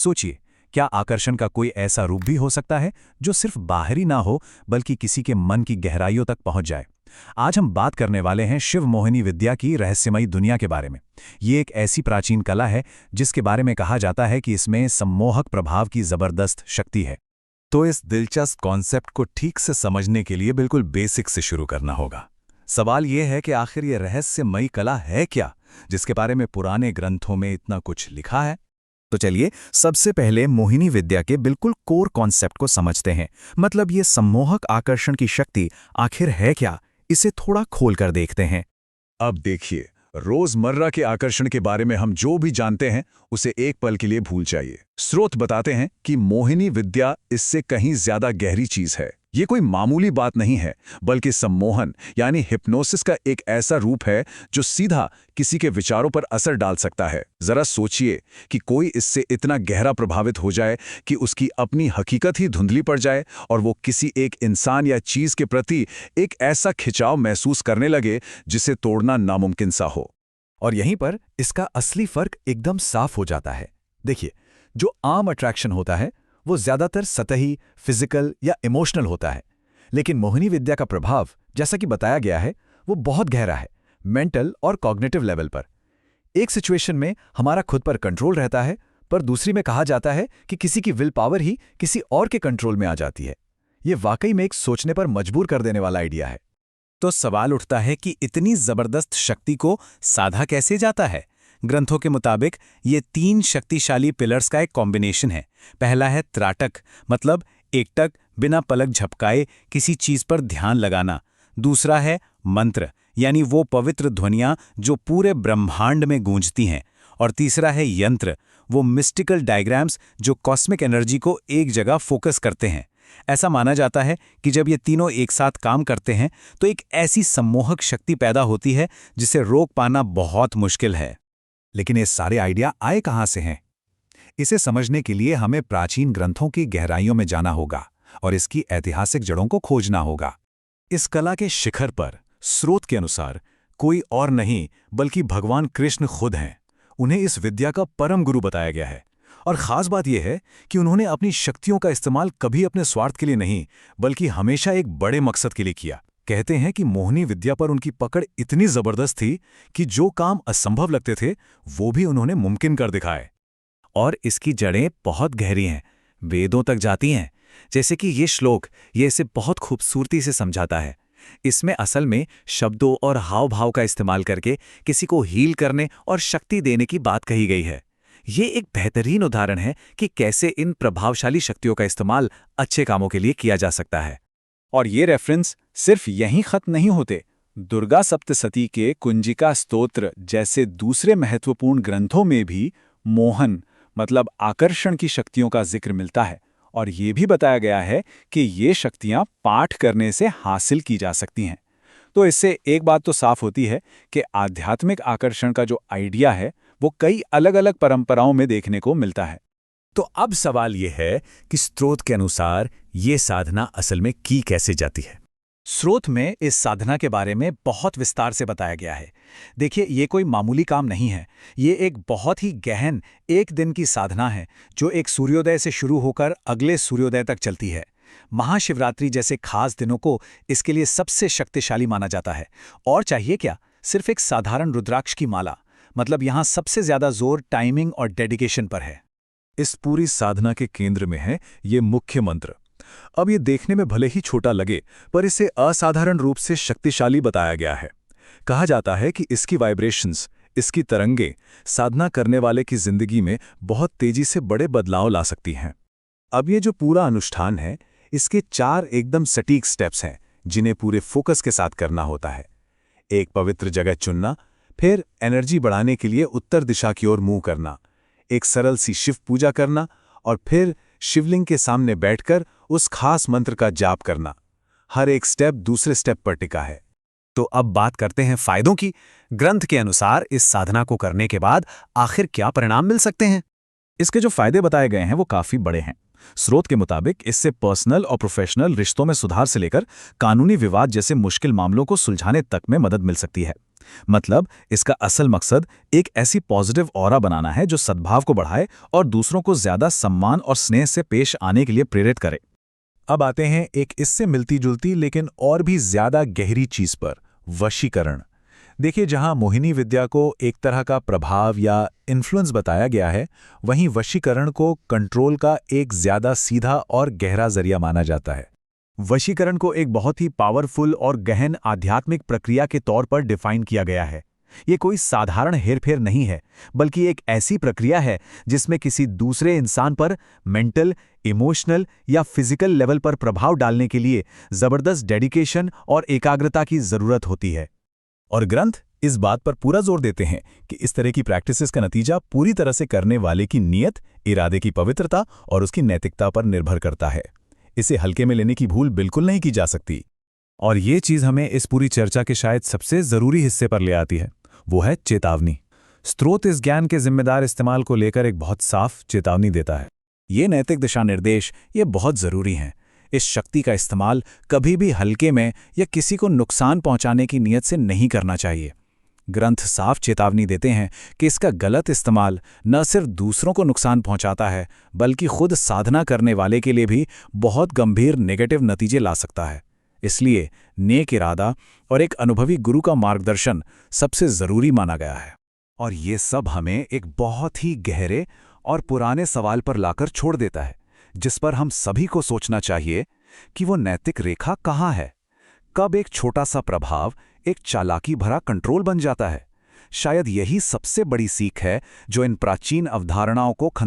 सोचिए, क्या आकर्षण का कोई ऐसा रूप भी हो सकता है जो सिर्फ बाहरी ना हो बल्कि किसी के मन की गहराइयों तक पहुंच जाए। आज हम बात करने वाले हैं शिव मोहिनी विद्या की रहस्यमयी दुनिया के बारे में। ये एक ऐसी प्राचीन कला है जिसके बारे में कहा जाता है कि इसमें सम्मोहक प्रभाव की जबरदस्त शक्ति है। तो इस दिलचस्प कॉन्सेप्ट को ठीक से समझने के लिए बिल्कुल बेसिक से शुरू करना होगा। सवाल यह है कि आखिर ये रहस्यमयी कला है क्या, जिसके बारे में पुराने ग्रंथों में इतना कुछ लिखा है। तो चलिए सबसे पहले मोहिनी विद्या के बिल्कुल कोर कॉन्सेप्ट को समझते हैं। मतलब ये सम्मोहक आकर्षण की शक्ति आखिर है क्या, इसे थोड़ा खोलकर देखते हैं। अब देखिए, रोजमर्रा के आकर्षण के बारे में हम जो भी जानते हैं उसे एक पल के लिए भूल जाइए। स्रोत बताते हैं कि मोहिनी विद्या इससे कहीं ज्यादा गहरी चीज है। ये कोई मामूली बात नहीं है, बल्कि सम्मोहन यानी हिप्नोसिस का एक ऐसा रूप है जो सीधा किसी के विचारों पर असर डाल सकता है। जरा सोचिए कि कोई इससे इतना गहरा प्रभावित हो जाए कि उसकी अपनी हकीकत ही धुंधली पड़ जाए और वो किसी एक इंसान या चीज के प्रति एक ऐसा खिंचाव महसूस करने लगे जिसे तोड़ना नामुमकिन सा हो। और यहीं पर इसका असली फर्क एकदम साफ हो जाता है। देखिए, जो आम अट्रैक्शन होता है वो ज्यादातर सतही, फिजिकल या इमोशनल होता है, लेकिन मोहिनी विद्या का प्रभाव, जैसा कि बताया गया है, वो बहुत गहरा है, मेंटल और कॉग्निटिव लेवल पर। एक सिचुएशन में हमारा खुद पर कंट्रोल रहता है, पर दूसरी में कहा जाता है कि किसी की विल पावर ही किसी और के कंट्रोल में आ जाती है। ये वाकई में एक सोचने पर मजबूर कर देने वाला आइडिया है। तो सवाल उठता है कि इतनी जबरदस्त शक्ति को साधा कैसे जाता है। ग्रंथों के मुताबिक ये 3 शक्तिशाली पिलर्स का एक कॉम्बिनेशन है। पहला है त्राटक, मतलब एकटक बिना पलक झपकाए किसी चीज पर ध्यान लगाना। दूसरा है मंत्र, यानी वो पवित्र ध्वनियां जो पूरे ब्रह्मांड में गूंजती हैं। और तीसरा है यंत्र, वो मिस्टिकल डायग्राम्स जो कॉस्मिक एनर्जी को एक जगह फोकस करते हैं। ऐसा माना जाता है कि जब ये तीनों एक साथ काम करते हैं तो एक ऐसी सम्मोहक शक्ति पैदा होती है जिसे रोक पाना बहुत मुश्किल है। लेकिन ये सारे आइडिया आए कहाँ से हैं? इसे समझने के लिए हमें प्राचीन ग्रंथों की गहराइयों में जाना होगा और इसकी ऐतिहासिक जड़ों को खोजना होगा। इस कला के शिखर पर स्रोत के अनुसार कोई और नहीं बल्कि भगवान कृष्ण खुद हैं। उन्हें इस विद्या का परम गुरु बताया गया है। और खास बात यह है कि उन्होंने अपनी शक्तियों का इस्तेमाल कभी अपने स्वार्थ के लिए नहीं, बल्कि हमेशा एक बड़े मकसद के लिए किया। कहते हैं कि मोहिनी विद्या पर उनकी पकड़ इतनी जबरदस्त थी कि जो काम असंभव लगते थे वो भी उन्होंने मुमकिन कर दिखाए। और इसकी जड़ें बहुत गहरी हैं, वेदों तक जाती हैं। जैसे कि ये श्लोक ये इसे बहुत खूबसूरती से समझाता है। इसमें असल में शब्दों और हाव भाव का इस्तेमाल करके किसी को हील करने और शक्ति देने की बात कही गई है। ये एक बेहतरीन उदाहरण है कि कैसे इन प्रभावशाली शक्तियों का इस्तेमाल अच्छे कामों के लिए किया जा सकता है। और ये रेफरेंस सिर्फ यहीं खत्म नहीं होते। दुर्गा सप्तशती के कुंजिका स्तोत्र जैसे दूसरे महत्वपूर्ण ग्रंथों में भी मोहन मतलब आकर्षण की शक्तियों का जिक्र मिलता है। और ये भी बताया गया है कि ये शक्तियां पाठ करने से हासिल की जा सकती हैं। तो इससे एक बात तो साफ होती है कि आध्यात्मिक आकर्षण का जो आइडिया है वो कई अलग अलग परंपराओं में देखने को मिलता है। तो अब सवाल यह है कि स्रोत के अनुसार ये साधना असल में की कैसे जाती है। स्रोत में इस साधना के बारे में बहुत विस्तार से बताया गया है। देखिए, ये कोई मामूली काम नहीं है। ये एक बहुत ही गहन एक दिन की साधना है जो एक सूर्योदय से शुरू होकर अगले सूर्योदय तक चलती है। महाशिवरात्रि जैसे खास दिनों को इसके लिए सबसे शक्तिशाली माना जाता है। और चाहिए क्या, सिर्फ एक साधारण रुद्राक्ष की माला। मतलब यहाँ सबसे ज्यादा जोर टाइमिंग और डेडिकेशन पर है। इस पूरी साधना के केंद्र में है ये मुख्य मंत्र। अब ये देखने में भले ही छोटा लगे, पर इसे असाधारण रूप से शक्तिशाली बताया गया है। कहा जाता है कि इसकी वाइब्रेशंस, इसकी तरंगें साधना करने वाले की जिंदगी में बहुत तेजी से बड़े बदलाव ला सकती हैं। अब ये जो पूरा अनुष्ठान है, इसके 4 एकदम सटीक स्टेप्स हैं जिन्हें पूरे फोकस के साथ करना होता है। एक पवित्र जगह चुनना, फिर एनर्जी बढ़ाने के लिए उत्तर दिशा की ओर मुंह करना, एक सरल सी शिव पूजा करना और फिर शिवलिंग के सामने बैठकर उस खास मंत्र का जाप करना। हर एक स्टेप दूसरे स्टेप पर टिका है। तो अब बात करते हैं फायदों की। ग्रंथ के अनुसार इस साधना को करने के बाद आखिर क्या परिणाम मिल सकते हैं। इसके जो फायदे बताए गए हैं वो काफी बड़े हैं। स्रोत के मुताबिक इससे पर्सनल और प्रोफेशनल रिश्तों में सुधार से लेकर कानूनी विवाद जैसे मुश्किल मामलों को सुलझाने तक में मदद मिल सकती है। मतलब इसका असल मकसद एक ऐसी पॉजिटिव ऑरा बनाना है जो सद्भाव को बढ़ाए और दूसरों को ज्यादा सम्मान और स्नेह से पेश आने के लिए प्रेरित करे। अब आते हैं एक इससे मिलती जुलती लेकिन और भी ज्यादा गहरी चीज पर, वशीकरण। देखिए, जहां मोहिनी विद्या को एक तरह का प्रभाव या इन्फ्लुएंस बताया गया है, वहीं वशीकरण को कंट्रोल का एक ज्यादा सीधा और गहरा जरिया माना जाता है। वशीकरण को एक बहुत ही पावरफुल और गहन आध्यात्मिक प्रक्रिया के तौर पर डिफाइन किया गया है। ये कोई साधारण हेरफेर नहीं है, बल्कि एक ऐसी प्रक्रिया है जिसमें किसी दूसरे इंसान पर मेंटल, इमोशनल या फिजिकल लेवल पर प्रभाव डालने के लिए जबरदस्त डेडिकेशन और एकाग्रता की जरूरत होती है। और ग्रंथ इस बात पर पूरा जोर देते हैं कि इस तरह की प्रैक्टिसेस का नतीजा पूरी तरह से करने वाले की नीयत, इरादे की पवित्रता और उसकी नैतिकता पर निर्भर करता है। इसे हल्के में लेने की भूल बिल्कुल नहीं की जा सकती। और ये चीज़ हमें इस पूरी चर्चा के शायद सबसे ज़रूरी हिस्से पर ले आती है, वो है चेतावनी। स्रोत इस ज्ञान के जिम्मेदार इस्तेमाल को लेकर एक बहुत साफ चेतावनी देता है। ये नैतिक दिशा निर्देश ये बहुत ज़रूरी हैं। इस शक्ति का इस्तेमाल कभी भी हल्के में या किसी को नुकसान पहुंचाने की नीयत से नहीं करना चाहिए। ग्रंथ साफ चेतावनी देते हैं कि इसका गलत इस्तेमाल न सिर्फ दूसरों को नुकसान पहुंचाता है, बल्कि खुद साधना करने वाले के लिए भी बहुत गंभीर नेगेटिव नतीजे ला सकता है। इसलिए नेक इरादा और एक अनुभवी गुरु का मार्गदर्शन सबसे ज़रूरी माना गया है। और ये सब हमें एक बहुत ही गहरे और पुराने सवाल पर लाकर छोड़ देता है, जिस पर हम सभी को सोचना चाहिए कि वो नैतिक रेखा कहाँ है। कब एक छोटा सा प्रभाव एक चालाकी भरा कंट्रोल बन जाता है। शायद यही सबसे बड़ी सीख है जो इन प्राचीन अवधारणाओं को